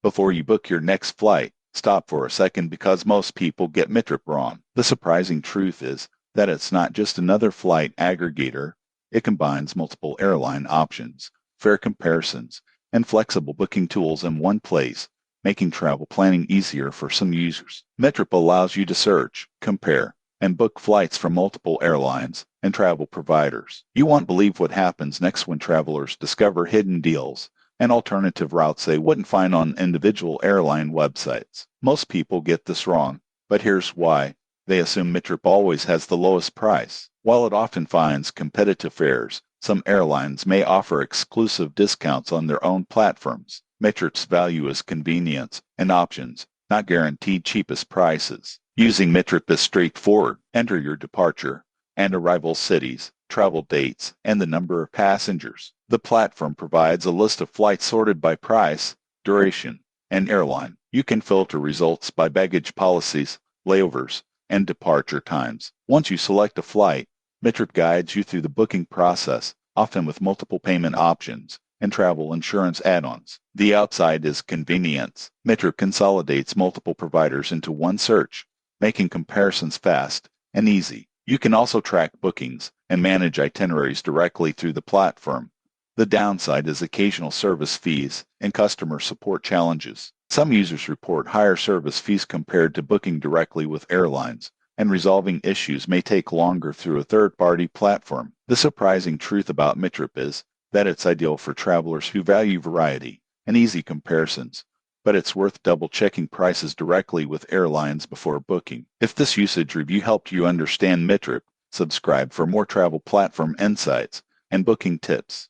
Before you book your next flight, stop for a second because most people get Metrip wrong. The surprising truth is that it's not just another flight aggregator. It combines multiple airline options, fare comparisons, and flexible booking tools in one place, making travel planning easier for some users. Metrip allows you to search, compare, and book flights from multiple airlines and travel providers. You won't believe what happens next when travelers discover hidden deals and alternative routes they wouldn't find on individual airline websites. Most people get this wrong, but here's why. They assume Metrip always has the lowest price. While it often finds competitive fares, some airlines may offer exclusive discounts on their own platforms. Metrip's value is convenience and options, not guaranteed cheapest prices. Using Metrip is straightforward. Enter your departure and arrival cities, travel dates, and the number of passengers. The platform provides a list of flights sorted by price, duration, and airline. You can filter results by baggage policies, layovers, and departure times. Once you select a flight, Metrip guides you through the booking process, often with multiple payment options and travel insurance add-ons. The outside is convenience. Metrip consolidates multiple providers into one search, making comparisons fast and easy. You can also track bookings and manage itineraries directly through the platform. The downside is occasional service fees and customer support challenges. Some users report higher service fees compared to booking directly with airlines, and resolving issues may take longer through a third-party platform. The surprising truth about Metrip is that it's ideal for travelers who value variety and easy comparisons, but it's worth double-checking prices directly with airlines before booking. If this usage review helped you understand Metrip, subscribe for more travel platform insights and booking tips.